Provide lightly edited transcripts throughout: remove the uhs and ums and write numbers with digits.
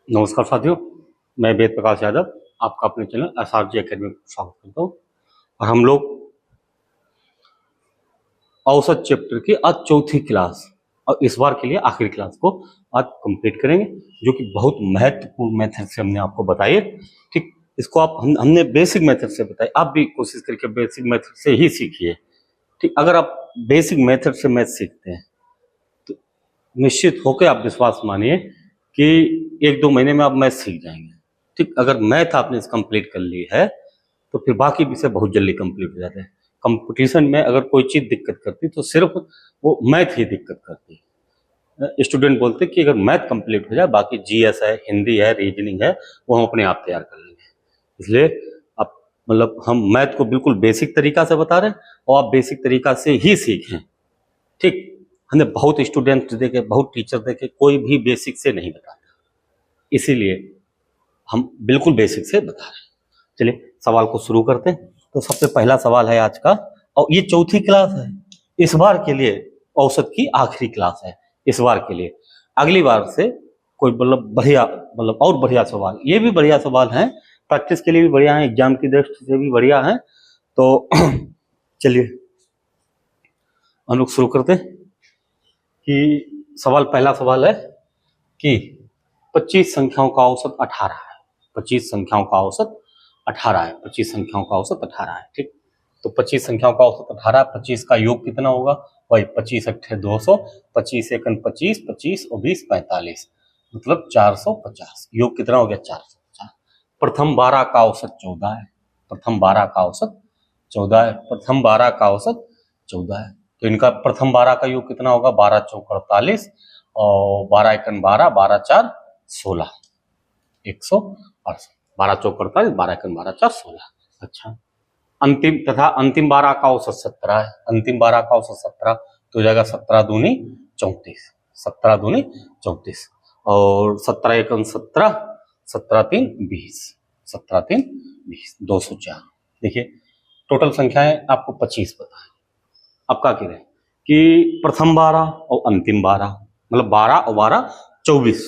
नमस्कार साथियों, मैं वेद प्रकाश यादव आपका अपने चैनल SRG एकेडमी में स्वागत करता हूँ। और हम लोग औसत चैप्टर की आज चौथी क्लास और इस बार के लिए आखिरी क्लास को आज कंप्लीट करेंगे, जो कि बहुत महत्वपूर्ण मेथड से हमने आपको बताई है। ठीक, इसको हमने बेसिक मेथड से बताई, आप भी कोशिश करके बेसिक मेथड से ही सीखिए। ठीक, अगर आप बेसिक मेथड से मैथ सीखते हैं तो निश्चित होकर आप विश्वास मानिए कि 1-2 महीने में आप मैथ सीख जाएंगे। ठीक, अगर मैथ आपने कंप्लीट कर ली है तो फिर बाकी विषय बहुत जल्दी कंप्लीट हो जाते हैं। कंपटीशन में अगर कोई चीज दिक्कत करती तो सिर्फ वो मैथ ही दिक्कत करती है। स्टूडेंट बोलते कि अगर मैथ कंप्लीट हो जाए, बाकी जीएस है, हिंदी है, रीजनिंग है, वो हम अपने आप तैयार कर लेंगे। इसलिए आप मतलब हम मैथ को बिल्कुल बेसिक तरीका से बता रहे हैं और आप बेसिक तरीका से ही सीखें। ठीक, हमने बहुत स्टूडेंट देखे, बहुत टीचर देखे, कोई भी बेसिक से नहीं बताता, इसीलिए हम बिल्कुल बेसिक से बता रहे हैं। चलिए सवाल को शुरू करते हैं। तो सबसे पहला सवाल है आज का, और ये चौथी क्लास है, इस बार के लिए औसत की आखिरी क्लास है इस बार के लिए। अगली बार से कोई मतलब और बढ़िया सवाल, ये भी बढ़िया सवाल है, प्रैक्टिस के लिए भी बढ़िया है, एग्जाम की दृष्टि से भी बढ़िया है। तो चलिए हम लोग शुरू करते हैं कि पहला सवाल है कि 25 संख्याओं का औसत 18 है। 25 संख्याओं का औसत 18 है। 25 संख्याओं का औसत 18 है। ठीक, तो 25 संख्याओं का औसत 18, 25 का योग कितना होगा? वही 25 अट्ठे 200, 25 एकन 25, 25 और 20 45, मतलब 450। योग कितना हो गया? 450। प्रथम 12 का औसत 14 है। प्रथम 12 का औसत 14 है। प्रथम 12 का औसत 14 है। तो इनका प्रथम 12 का योग कितना होगा? 12 चौक 48 और 12 एकन 12, 12 4 16, 168। 12 चौक 48, 12 एकन 12 4 16। अच्छा, अंतिम 12 का औसत 17 है। अंतिम 12 का औसत 17, तो हो जाएगा 17 दूनी 34, 17 दूनी 34 और 17 एकन 17, 17 3 20, 17 3 20, 204। देखिए टोटल संख्याएं आपको 25 पता है। अब क्या कह रहे हैं कि प्रथम 12 और अंतिम 12, मतलब 12 और 12 24,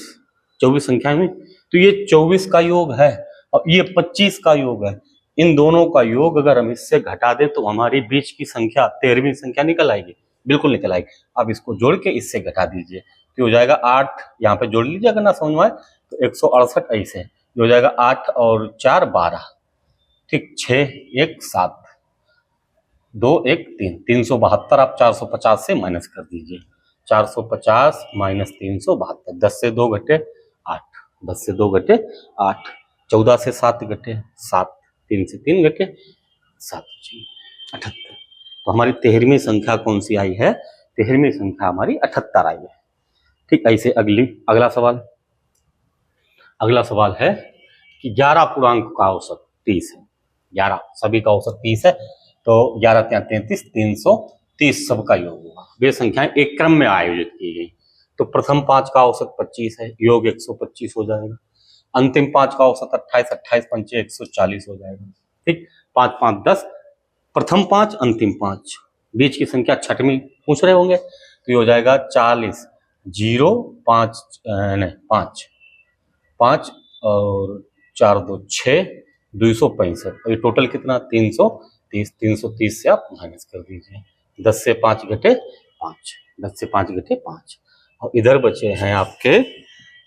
24 संख्याएं हुई। तो ये 24 का योग है और ये 25 का योग है। इन दोनों का योग अगर हम इससे घटा दें तो हमारी बीच की संख्या 13वीं संख्या निकल आएगी, बिल्कुल निकल आएगी। अब इसको जोड़ के इससे घटा दीजिए तो हो जाएगा 8, यहाँ पे जोड़ लीजिए अगर ना समझ में आए तो 168 ऐसे हो जाएगा। 8 और 4 12, ठीक, 6 1 7, 2 1 3, 372 आप 450 से माइनस कर दीजिए। 450 माइनस 372, 10 से 2 घटे 8, 10 से 2 घटे 8, 14 से 7 घटे 7, 3 से 3 घटे 7, 78। तो हमारी 13वीं संख्या कौन सी आई है? 13वीं संख्या हमारी 78 आई है। ठीक, ऐसे अगला सवाल है कि 11 पूर्णांक का औसत 30 है। 11 सभी का औसत 30 है, तो 11 × 33, 330 सबका योग होगा। वे संख्याएं एक क्रम में आयोजित की गई। तो प्रथम 5 का औसत 25 है, योग 125 हो जाएगा। अंतिम 5 का औसत 28, 28 पंचे 140 हो जाएगा। ठीक, 5 5 10, प्रथम 5 अंतिम 5, बीच की संख्या छठवीं पूछ रहे होंगे, तो ये हो जाएगा 40 0 5 नहीं 5 5 और 4 2 6, 265। ये टोटल कितना? 330। 330 से आप माइनस कर दीजिए। 10 से 5 घटे 5, 10 से 5 घटे 5 और इधर बचे हैं आपके,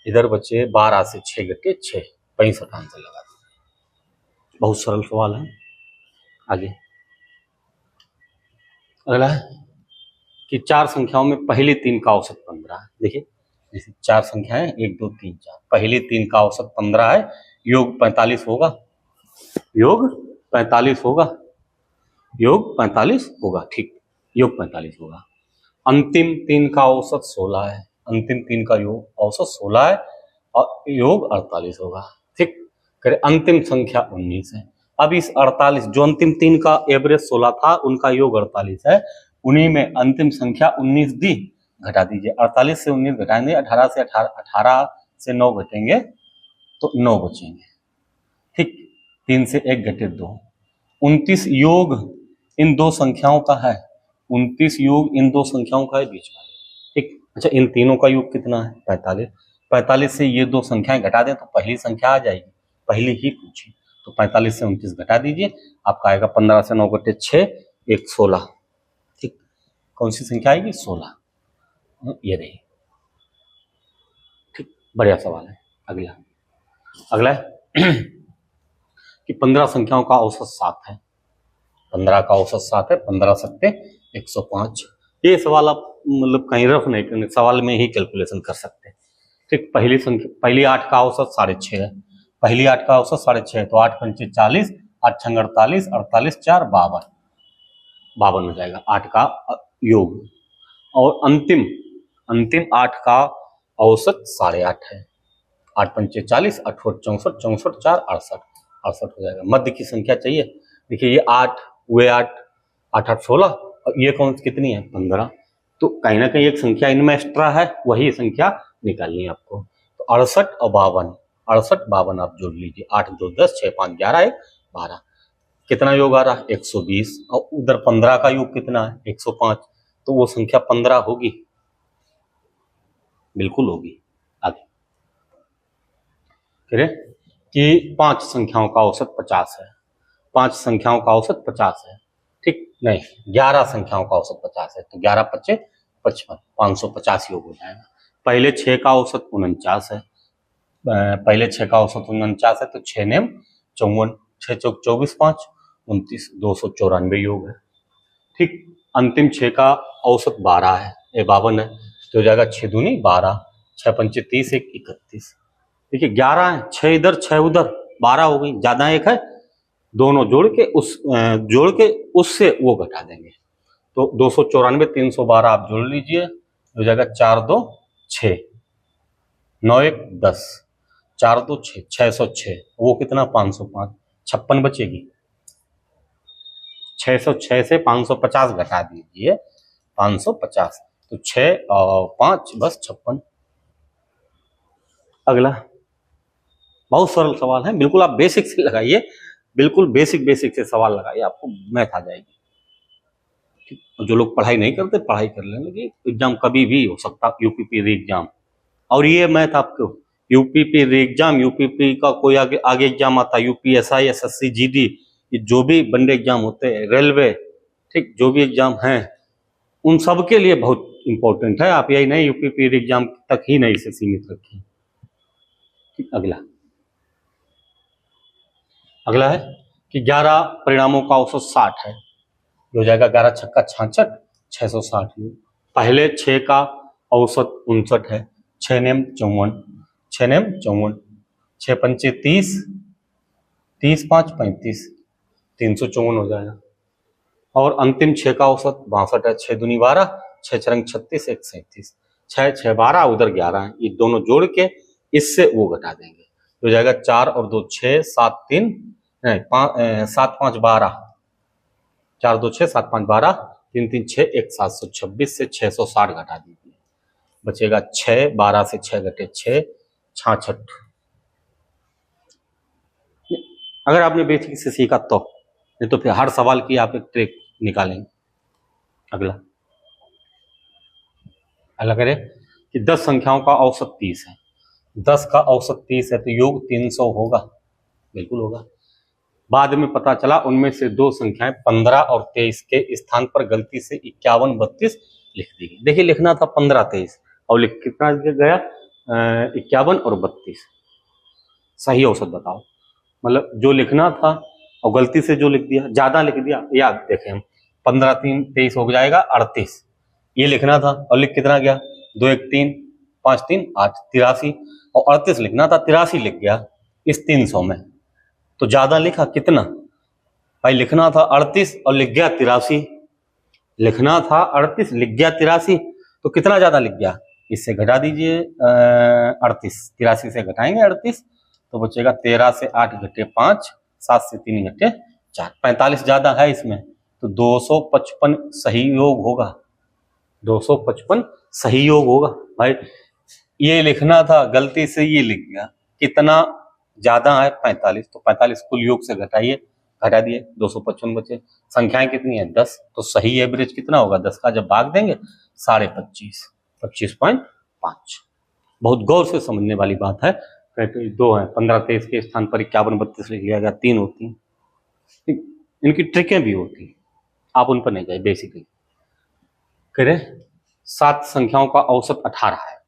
इधर बचे 12 से 6 घटे 6, 65 आंसर लगा दीजिए। बहुत सरल सवाल है। आगे अगला है कि 4 संख्याओं में पहली 3 का औसत 15 है। देखिए जैसे 4 संख्याएं 1 2 3 4, पहली 3 का औसत 15 है, योग 45 होगा। योग 45 होगा। योग 45 होगा। ठीक, योग 45 होगा। अंतिम 3 का औसत 16 है। अंतिम 3 का योग औसत 16 है और योग 48 होगा। ठीक, करे अंतिम संख्या 19 है। अब इस 48, जो अंतिम 3 का एवरेज 16 था, उनका योग 48 है, उन्हीं में अंतिम संख्या 19 दी, घटा दीजिए। 48 से 19 घटाएंगे, 18 से 9 घटेंगे तो 9 बचेंगे। ठीक, 3 से 1 घटे 2, 29 योग इन दो संख्याओं का है। 29 योग इन दो संख्याओं का है बीच में। ठीक, अच्छा इन तीनों का योग कितना है? 45। 45 से ये दो संख्याएं घटा दें तो पहली संख्या आ जाएगी, पहली ही पूछी। तो 45 से 29 घटा दीजिए, आपका आएगा 15 से 9 घटे 6, 1 16। ठीक, कौन सी संख्या आएगी? 16, ये रही। ठीक, बढ़िया सवाल है। अगला है कि 15 संख्याओं का औसत 7 है। 15 का औसत 7 है, 15 सत्ते 105। ये सवाल आप मतलब कहीं रफ नहीं करने, सवाल में ही कैलकुलेशन कर सकते हैं। ठीक, पहली 8 का औसत 6.5 है। पहली 8 का औसत 6.5 है, तो 8 पंचे 40, 8 छंग 48, 48 4 52, 52 हो जाएगा 8 का योग। और अंतिम 8 का औसत 8.5 है। 8 पंचे 40, 8 64, 64 4 68, 68 हो जाएगा। मध्य की संख्या चाहिए। देखिए ये 8 हुए 8, 8 8 16, और ये कौन कितनी है? 15। तो कहीं ना कहीं एक संख्या इनमें एक्स्ट्रा है, वही संख्या निकालनी है आपको। तो 68 और 52, 68 52 आप जोड़ लीजिए। 8 2 10, 6 5 11, 1 12, कितना योग आ रहा है? 120। और उधर 15 का योग कितना है? 105। तो वो संख्या 15 होगी, बिल्कुल होगी। आगे फिर कि 5 संख्याओं का औसत 50 है। 5 संख्याओं का औसत 50 है। ठीक, नहीं 11 संख्याओं का औसत 50 है, तो 11 पच्चे 55, 550 योग हो जाएगा। पहले 6 का औसत 49 है। पहले 6 का औसत 49 है, तो 6 नेम 54, 6 चौक 24 5 29, 294 योग है। ठीक, अंतिम 6 का औसत 12 है, ये 52 है, तो हो जाएगा 6 दूनी 12, 6 पंचे 30, 1 31। देखिए 11 है, 6 इधर 6 उधर, 12 हो गई, ज्यादा एक है, दोनों जोड़ के उससे वो घटा देंगे। तो 294 312 आप जोड़ लीजिए, हो जाएगा 4 2 6, 9 1 10, 4 2 6, 606। वो कितना? 505, 56 बचेगी। 606 से 550 घटा दीजिए, 550, तो 6 और 5 बस 56। अगला बहुत सरल सवाल है, बिल्कुल आप बेसिक से लगाइए, बिल्कुल बेसिक से सवाल लगाइए, आपको मैथ आ जाएगी। ठीक, जो लोग पढ़ाई नहीं करते पढ़ाई कर लेंगे कि एग्जाम कभी भी हो सकता, यूपीपी री एग्जाम। और ये मैथ आपको यूपीपी री एग्जाम, यूपीपी का कोई आगे एग्जाम आता है, यूपीएसआई एसएससी जीडी, ये जो भी बड़े एग्जाम होते हैं, रेलवे, ठीक, जो भी एग्जाम हैं उन सब के लिए बहुत इंपॉर्टेंट है। आप यही नहीं यूपीपी री एग्जाम तक ही नहीं इसे सीमित रखिए। ठीक, अगला है कि 11 परिणामों का औसत 60 है, हो जाएगा 11 छक्का 66, 660। पहले 6 का औसत 59 है, 6 नेम 54, 6 नेम 54, 6 पंचे 30, 30 5 35, 354 हो जाएगा। और अंतिम 6 का औसत 62 है, 6 दूनी 12, 6 छरंग 36, 1 37, 6 6 12, उधर 11 है, ये दोनों जोड़ के इससे वो घटा देंगे, हो जाएगा 4 और 2 6, 7 3 नहीं 7 5 12, 4 2 6, 7 5 12, 3 3 6, 1 726 से 660 घटा दीजिए, बचेगा 6, 12 से 6 घटे 6, 66। अगर आपने बेसिक से सीखा तो, नहीं तो फिर हर सवाल की आप एक ट्रिक निकालेंगे। अगला करें कि 10 संख्याओं का औसत 30 है। 10 का औसत 30 है, तो योग 300 होगा, बिल्कुल होगा। बाद में पता चला उनमें से 2 संख्याएं 15 और 23 के स्थान पर गलती से 51 32 लिख दी गई। देखिए लिखना था 15 23 और लिख कितना गया 51 और 32। सही औसत बताओ, मतलब जो लिखना था और गलती से जो लिख दिया, ज्यादा लिख दिया। याद देखें हम 15 3 23 हो जाएगा 38, ये लिखना था और लिख कितना गया 2 1 3 5 3 8 83, और 38 लिखना था 83 लिख गया इस 300 में। तो ज्यादा लिखा कितना भाई? लिखना था 38 और लिख गया 83, लिखना था 38 लिख गया 83, तो कितना ज्यादा लिख गया? इससे घटा दीजिए 38, 83 से घटाएंगे 38, तो बचेगा 13 से 8 घटे 5, 7 से 3 घटे 4, 45 ज्यादा है इसमें, तो 255 सही योग होगा, 255 सही योग होगा। भाई ये लिखना था गलती से ये लिख गया, कितना ज्यादा है 45, तो 45 कुल योग से घटाइए, घटा दिए 255 बचे। संख्याएं कितनी है 10, तो सही एवरेज कितना होगा 10 का जब भाग देंगे 25.5, 25.5। बहुत गौर से समझने वाली बात है। कहते दो हैं, 15 23 के स्थान पर 51 32 लिख लिया गया, 3 होती हैं। इनकी ट्रिकें भी होती हैं, आप उन पर नहीं जाए। बेसिकली करें 7 संख्याओं का औसत 18 है,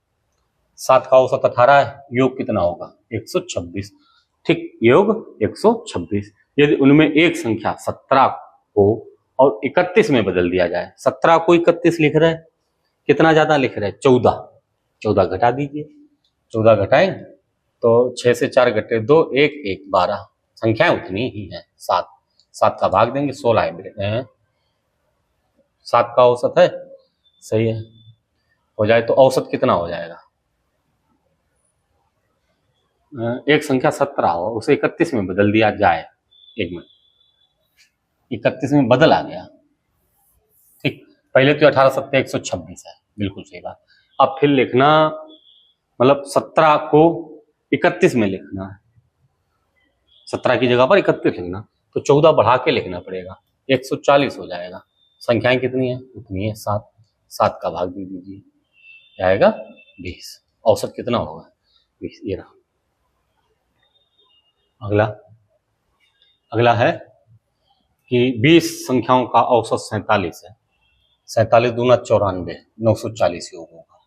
7 का औसत 18 है, योग कितना होगा 126। ठीक, योग 126। यदि उनमें एक संख्या 17 को और 31 में बदल दिया जाए, 17 को 31 लिख रहे हैं, कितना ज्यादा लिख रहे हैं 14, 14 घटा दीजिए, 14 घटाएं तो 6 से 4 घटे 2, 1 1 12, संख्याएं उतनी ही हैं। 7 7 का भाग देंगे 16 है, 7 का औसत है, सही है, हो जाए तो औसत कितना हो जाएगा, एक संख्या 17 हो उसे 31 में बदल दिया जाए, एक मिनट, 31 में बदल आ गया, ठीक, पहले तो 18 7 126 है, बिल्कुल सही बात। अब फिर लिखना, मतलब 17 को 31 में लिखना है, 17 की जगह पर 31 लिखना, तो 14 बढ़ा के लिखना पड़ेगा, 140 हो जाएगा। संख्याएं कितनी है, उतनी है 7, 7 का भाग दे दीजिए, आएगा 20, औसत कितना होगा 20। ये रहा अगला, अगला है कि 20 संख्याओं का औसत 47 है, 47 दूना 94, 940 योग होगा,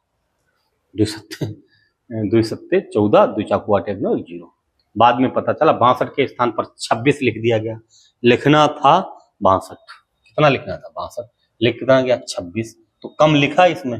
2 सत्ते 14, 2 चाकू 8 9 0। बाद में पता चला 62 के स्थान पर 26 लिख दिया गया, लिखना था 62, कितना लिखना था 62, लिख कितना गया 26, तो कम लिखा इसमें,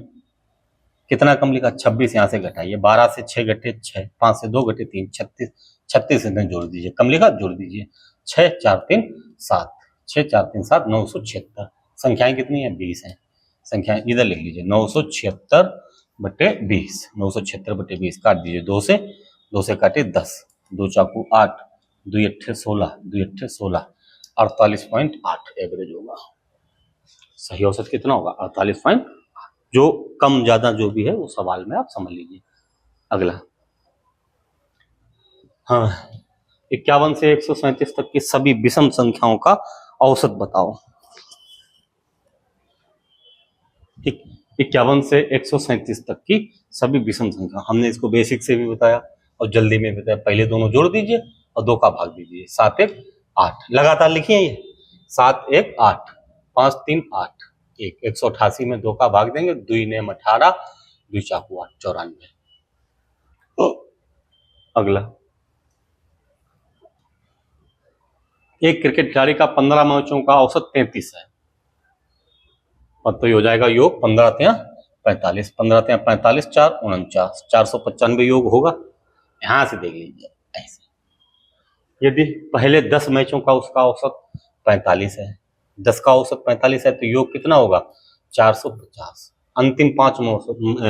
कितना कम लिखा 26, यहाँ से घटाइए, 12 से 6 घटे 6, 5 से 2 घटे 3, 36, 36 इसमें जोड़ दीजिए, कम लिखा जोड़ दीजिए, 6 4 3 7, 6 4 3 7, 976। संख्याएं कितनी है 20 है, संख्याएं इधर लिख लीजिए, 976 बटे 20, 976 बटे 20 काट दीजिए, 2 से काटे 10, 2 चाकू 8, 2 अट्ठे 16, 2 अट्ठे 16, 48.8 एवरेज होगा। सही औसत कितना होगा 48. जो कम ज्यादा जो भी है वो सवाल में आप समझ लीजिए। अगला, हाँ, 51 से 137 तक की सभी विषम संख्याओं का औसत बताओ। ठीक, 51 से 137 तक की सभी विषम संख्या, हमने इसको बेसिक से भी बताया और जल्दी में बताया, पहले दोनों जोड़ दीजिए और 2 का भाग दीजिए, 7 1 8, लगातार लिखिए ये 7 1 8, 5 3 8 1, 188 में 2 का भाग देंगे, 2 नेम 18, 2 चाकू 8, 94। अगला, एक क्रिकेट खिलाड़ी का 15 मैचों का औसत 33 है, तो ये हो जाएगा योग 15 3 45, 15 3 45, 4 49, 495 योग होगा। यहां से देख लीजिए ऐसे, यदि पहले 10 मैचों का उसका औसत 45 है, 10 का औसत 45 है, तो योग कितना होगा 450। अंतिम 5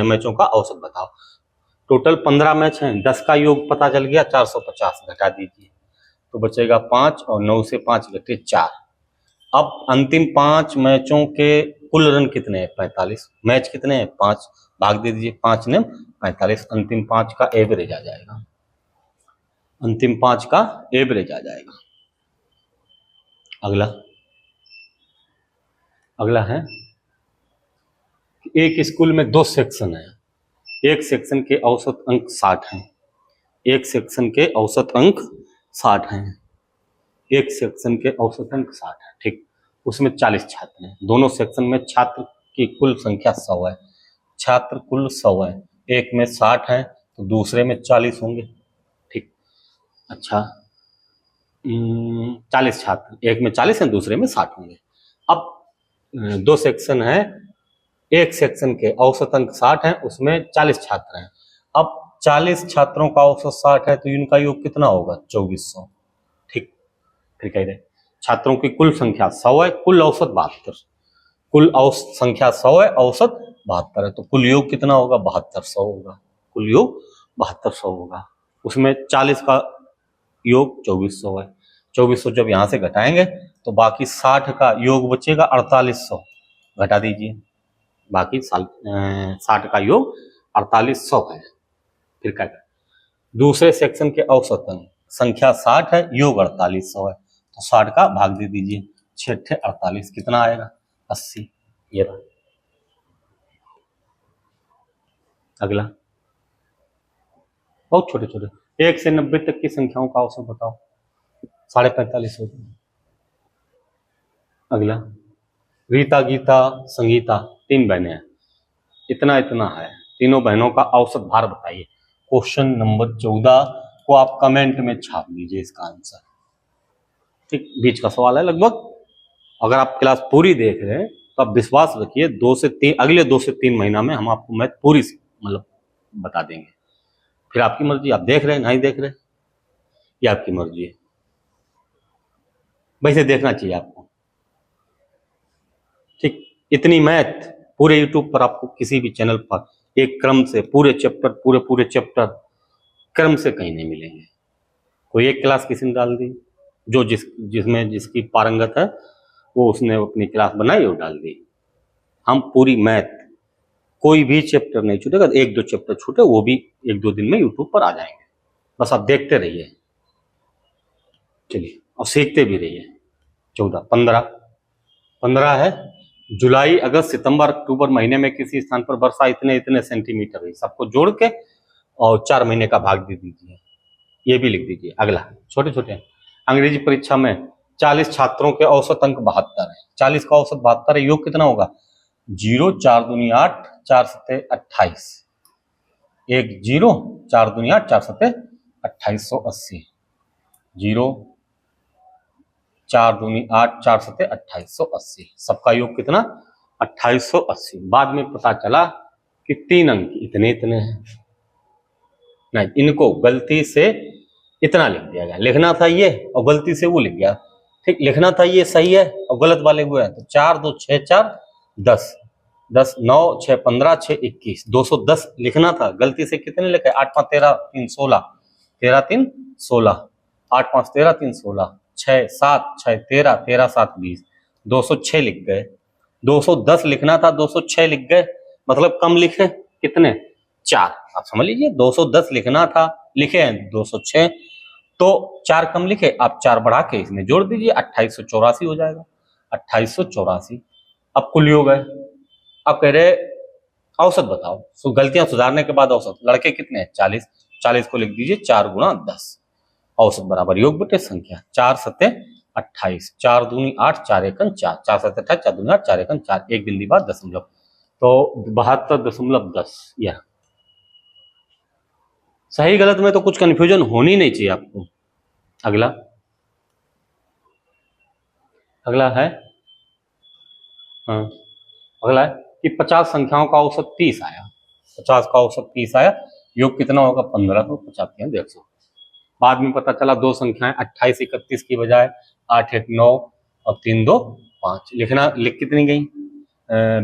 मैचों का औसत बताओ। टोटल 15 मैच हैं, 10 का योग पता चल गया 450, घटा दीजिए तो बचेगा 5 और 9 से 5 घटे 4। अब अंतिम 5 मैचों के कुल रन कितने हैं 45, मैच कितने हैं 5, भाग दे दीजिए, 5 ने 45, अंतिम 5 का एवरेज आ जाएगा, अंतिम 5 का एवरेज आ जाएगा। अगला, अगला है एक स्कूल में 2 सेक्शन है, एक सेक्शन के औसत अंक 60 हैं, एक सेक्शन के औसत अंक 60 हैं, एक सेक्शन के औसत अंक 60 है, ठीक, उसमें 40 छात्र हैं, दोनों सेक्शन में छात्र की कुल संख्या 100 है, छात्र कुल 100 है, एक में 60 है तो दूसरे में 40 होंगे, ठीक, अच्छा 40 छात्र, एक में 40 है दूसरे में 60 होंगे। अब 2 सेक्शन है, एक सेक्शन के औसत अंक 60 है, उसमें 40 छात्र हैं, अब 40 छात्रों का औसत 60 है तो इनका योग कितना होगा 2400, ठीक, फिर कह रहे छात्रों की कुल संख्या 100 है, कुल औसत 72, कुल औसत संख्या 100 है, औसत 72 है, तो कुल योग कितना होगा 7200 होगा, कुल योग 7200 होगा, उसमें 40 का योग 2400 है, 2400 जब यहां से घटाएंगे तो बाकी 60 का योग बचेगा 4800, घटा दीजिए, बाकी 60 का योग 4800 है। फिर क्या करें, दूसरे सेक्शन के औसत अंक संख्या 60 है, योग 4800 है, तो 60 का भाग दे दीजिए, 6 48, कितना आएगा 80, ये रहा। अगला, बहुत छोटे छोटे। 1 से 90 तक की संख्याओं का औसत बताओ। 45.5 हो गया। अगला, रीता, गीता, संगीता 3 बहनें हैं, इतना इतना है, तीनों बहनों का औसत भार बताइए। क्वेश्चन नंबर 14 को आप कमेंट में छाप दीजिए इसका आंसर। ठीक, बीच का सवाल है लगभग। अगर आप क्लास पूरी देख रहे हैं तो आप विश्वास रखिए 2 से 3 अगले 2 से 3 महीना में हम आपको मैथ पूरी मतलब बता देंगे। फिर आपकी मर्जी, आप देख रहे हैं नहीं देख रहे, ये आपकी मर्जी है। वैसे देखना चाहिए आपको। ठीक, इतनी मैथ पूरे यूट्यूब पर आपको किसी भी चैनल पर एक क्रम से पूरे चैप्टर पूरे चैप्टर क्रम से कहीं नहीं मिलेंगे। कोई एक क्लास किसी ने डाल दी, जो जिसमें जिसकी पारंगत है वो उसने अपनी क्लास बनाई और डाल दी। हम पूरी मैथ, कोई भी चैप्टर नहीं छूटेगा, 1-2 चैप्टर छूटे वो भी 1-2 दिन में यूट्यूब पर आ जाएंगे। बस आप देखते रहिए, चलिए, और सीखते भी रहिए। 14, 15 है, जुलाई, अगस्त, सितंबर, अक्टूबर महीने में किसी स्थान पर वर्षा इतने इतने सेंटीमीटर हुई, सबको जोड़ के और 4 महीने का भाग दे दीजिए, ये भी लिख दीजिए। अगला, छोटे छोटे, अंग्रेजी परीक्षा में 40 छात्रों के औसत अंक 72 है। 40 का औसत 72 है, योग कितना होगा? 0, 4 दूनी 8, 4 सते 28, 1 0, 4 दूनी 8, 4 सते 2880, 0, 4 दूनी 8, 4 सते 2880, सबका योग कितना? 2880। बाद में पता चला कि 3 अंक इतने इतने हैं, नहीं, इनको गलती से इतना लिख दिया गया, लिखना था ये और गलती से वो लिख गया। ठीक, लिखना था ये सही है और गलत वाले वो है, तो 4 2 6 4 10, 10 9 6 15 6 21, 210 लिखना था, गलती से कितने लिखे? 8 5 13 3 16, 13 3 16, 8 5 13 3 16, 6 7 6 13 13 7 20, 206 लिख गए। 210 लिखना था, 206 लिख गए, मतलब कम लिखे कितने? 4। आप समझ लीजिए, 210 लिखना था, लिखे हैं 206, तो 4 कम लिखे, आप 4 बढ़ा के इसमें जोड़ दीजिए, 2884 हो जाएगा। 2884। अब कुल योग है। अब कह रहे औसत बताओ, तो गलतियां सुधारने के बाद औसत, लड़के कितने हैं? 40, 40 को लिख दीजिए 4 गुणा 10, औसत बराबर योग बटे संख्या, 4 सते 28, 4 दूनी 8, 4 एकन 4, 4 सते 28, 4 दूनी 8, 4 एकन 4, एक बिंदी बाद दशमलव, तो 72.10। यह सही गलत में तो कुछ कंफ्यूजन होनी नहीं चाहिए आपको। अगला, अगला है, हाँ, अगला है कि 50 संख्याओं का औसत 30 आया। 50 का औसत 30 आया, योग कितना होगा? 15, तो 50 के 150। बाद में पता चला 2 संख्याएं 28 31 की बजाय 8 1 9 और 3 2 5 लिखना, लिख कितनी गई?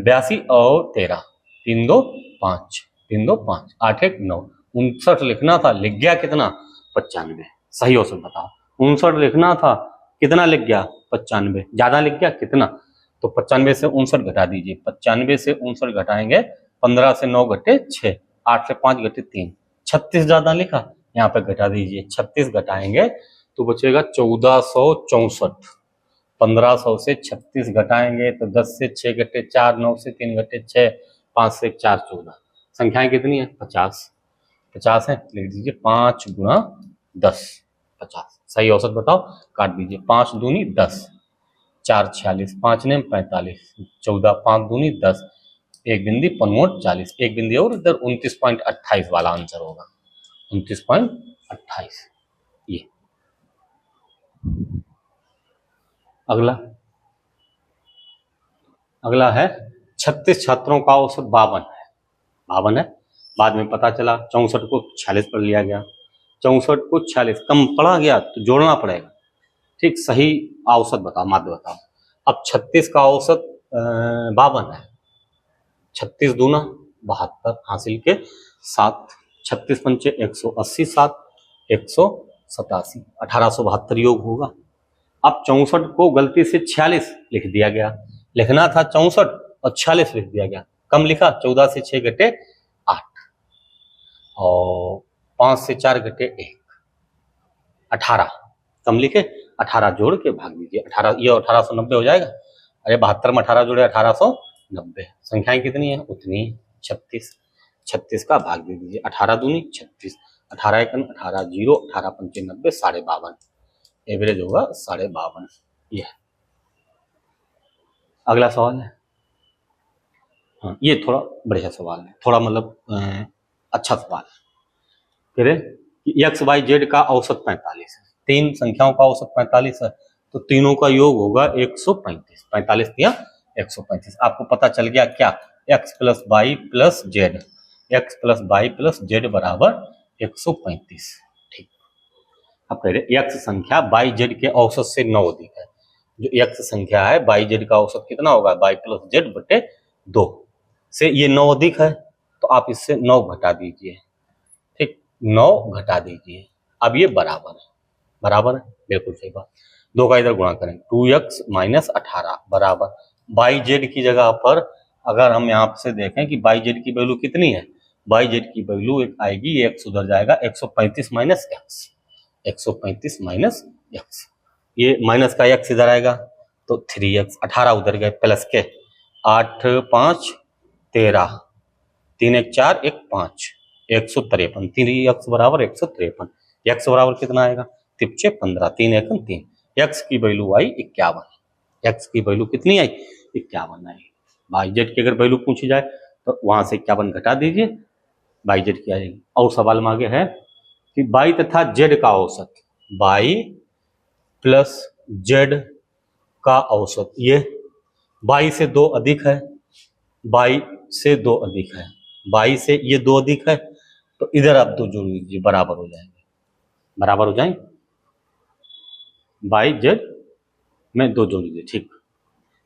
82 और 13, 3 2 5, 3 2 5, 8 1 9, 59 लिखना था, लिख गया कितना? 95। सही औसत बताओ। 59 लिखना था, कितना लिख गया? 95। ज्यादा लिख गया कितना? तो 95 से 59 घटा दीजिए, 95 से 59 घटाएंगे, 15 से 9 घटे 6, 8 से 5 घटे 3, 36 ज्यादा लिखा, यहाँ पे घटा दीजिए, 36 घटाएंगे तो बचेगा 1464। 1500 से 36 घटाएंगे तो 10 से 6 घटे 4, 9 से 3 घटे 6, 5 से 4 14। संख्याएं कितनी है? 50। 50 है, लिख दीजिए 5 गुणा 10, 50। सही औसत बताओ, काट दीजिए, 5 दूनी 10, 4 46, 5 ने 45, 14 5 दूनी 10, एक बिंदी 5 40, एक बिंदी और इधर 29.28 वाला आंसर होगा, 29.28। ये अगला, अगला है 36 छात्रों का औसत 52 है। 52 है, बाद में पता चला 64 को 46 पर लिया गया, 64 को 46 कम पड़ा गया तो जोड़ना पड़ेगा। ठीक, सही औसत बताओ, माध्य बताओ। अब 36 का औसत 52 है, 36 दूना 72 हासिल के 7, 36 पंचे 180, 7 187, 1872 योग होगा। अब 64 को गलती से 46 लिख दिया गया, लिखना था 64 और 46 लिख दिया गया, कम लिखा, 14 से 6 घटे 8 और 5 से 4 घटे 1, 18 कम लिखे, 18 जोड़ के भाग दीजिए, 18, ये 1890 हो जाएगा। अरे 72 में 18 जोड़े 1890, संख्याएं कितनी है? उतनी 36, 36 का भाग दे दीजिए, 18 दूनी 36, 18 एकन 18 जीरो 18 पंचे 90 52, एवरेज होगा 52। ये अगला सवाल है। हाँ, ये थोड़ा बढ़िया सवाल है, थोड़ा मतलब अच्छा सवाल है। कह रहे कि एक्स वाई जेड का औसत 45 है, तीन संख्याओं का औसत 45 है, तो तीनों का योग होगा 135। 45 दिया 135। आपको पता चल गया क्या, X plus Y plus Z, X plus Y plus Z बराबर 135। ठीक। अब कह रहे एक्स संख्या वाई जेड के औसत से 9 अधिक है। जो एक्स संख्या है वाई जेड का औसत कितना होगा, वाई प्लस जेड बटे 2 से ये 9 अधिक है, तो आप इससे 9 घटा दीजिए। ठीक, 9 घटा दीजिए। अब ये बराबर है, बराबर है, बिल्कुल सही बात। 2 का इधर गुणा करें, 2x माइनस 18 बराबर वाई जेड की जगह पर अगर हम यहाँ से देखें कि वाई जेड की वैल्यू कितनी है, वाई जेड की वैल्यू एक आएगी, ये एक्स उधर जाएगा, 135 माइनस एक्स, 135 माइनस एक्स, ये माइनस का एक्स इधर आएगा तो 3x, 18 उधर गए प्लस के 8 5 13, 3 1 4 1 5, 153, 3x बराबर 153। एक्स बराबर कितना आएगा, 3 15, 3 1 3, एक्स की वैल्यू आई 51, एक्स की वैल्यू कितनी आई 51 आई। वाई जेड की अगर वैल्यू पूछी जाए तो वहां से 51 घटा दीजिए, वाई जेड की आ जाएगी। और सवाल में आगे है कि वाई तथा जेड का औसत, वाई प्लस जेड का औसत, ये वाई से 2 अधिक है, वाई से 2 अधिक है, वाई से ये 2 अधिक है, तो इधर आप 2 जोड़ लीजिए, बराबर हो जाएंगे, बराबर हो जाएंगे, वाई जेड में 2 जोड़ लीजिए। ठीक,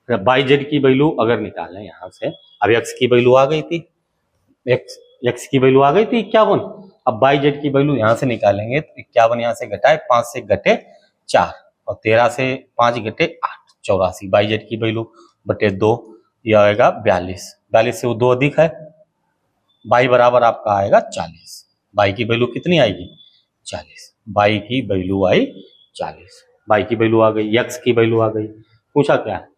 वाई जेड की वैल्यू अगर निकालें यहाँ से, अब एक्स की वैल्यू आ गई थी, एक्स की वैल्यू आ गई थी 51, अब वाई जेड की वैल्यू यहाँ से निकालेंगे तो 51 यहाँ से घटाए, 5 से घटे 4 और 13 से 5 घटे 8, 84, वाई जेड की वैल्यू बटे 2, यह आएगा 42, 42 से वो 2 अधिक है, वाई बराबर आपका आएगा 40, वाई की वैल्यू कितनी आएगी 40, वाई की वैल्यू आई 40, वाई की वैल्यू आ गई, एक्स की वैल्यू आ गई। पूछा क्या है,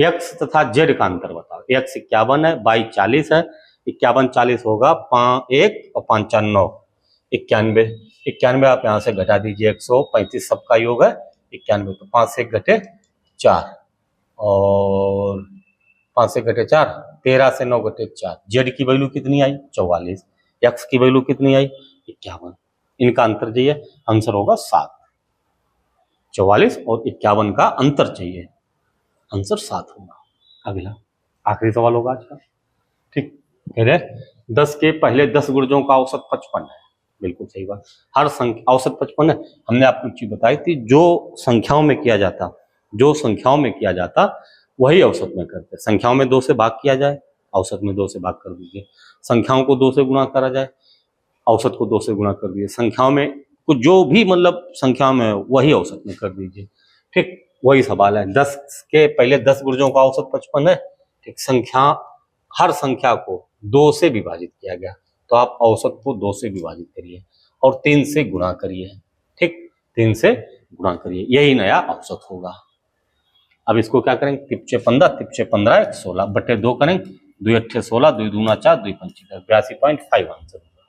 एक्स तथा जेड का अंतर बताओ, एक्स 51 है, वाई 40 है, 51 40 होगा 1 और 5 4 9, 91, 91 आप यहाँ से घटा दीजिए, 135 सबका योग है 91, तो 5 से घटे 4 और 5 से घटे 4, 13 से 9 घटे 4, जेड की वैल्यू कितनी आई 44, एक्स की वैल्यू कितनी आई 51, इनका अंतर चाहिए, आंसर होगा 7, 44 और 51 का अंतर चाहिए, आंसर 7 होगा। अगला आखिरी सवाल होगा आज का। ठीक, कह रहे 10 के पहले 10 गुर्जों का औसत 55 है, बिल्कुल सही बात, हर संख्या औसत 55 है। हमने आपको चीज बताई थी, जो संख्याओं में किया जाता, जो संख्याओं में किया जाता वही औसत में करते, संख्याओं में 2 से भाग किया जाए, औसत में 2 से भाग कर दीजिए, संख्याओं को 2 से गुणा करा जाए, औसत को 2 से गुणा कर दीजिए, संख्याओं में कुछ जो भी मतलब संख्या में वही औसत में कर दीजिए। ठीक, वही सवाल है, 10 के पहले 10 गुर्जों का औसत 55 है। ठीक, संख्या हर संख्या को 2 से विभाजित किया गया, तो आप औसत को 2 से विभाजित करिए और 3 से गुणा करिए। ठीक, 3 से गुणा करिए, यही नया औसत होगा। अब इसको क्या करेंगे, 3 15, 3 15 16 बटे 2 करेंगे, 2 8 16, 2 दूना 4, 2 5 82.5 आंसर होगा।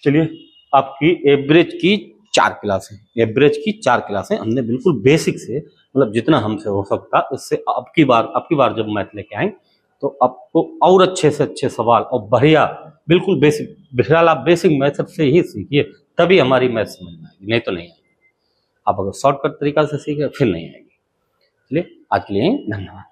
चलिए, आपकी एवरेज की 4 क्लासें, एवरेज की 4 क्लासें हमने बिल्कुल बेसिक से, मतलब जितना हमसे हो सकता उससे अब की बार जब मैथ लेके आएंगे तो आपको और अच्छे से अच्छे सवाल और बढ़िया बिल्कुल बेसिक, फिलहाल आप बेसिक मैथड से ही सीखिए, तभी हमारी मैथ समझ में आएगी, नहीं तो नहीं आएगी। आप अगर शॉर्टकट तरीका से सीखे फिर नहीं आएगी। चलिए, आज के लिए धन्यवाद।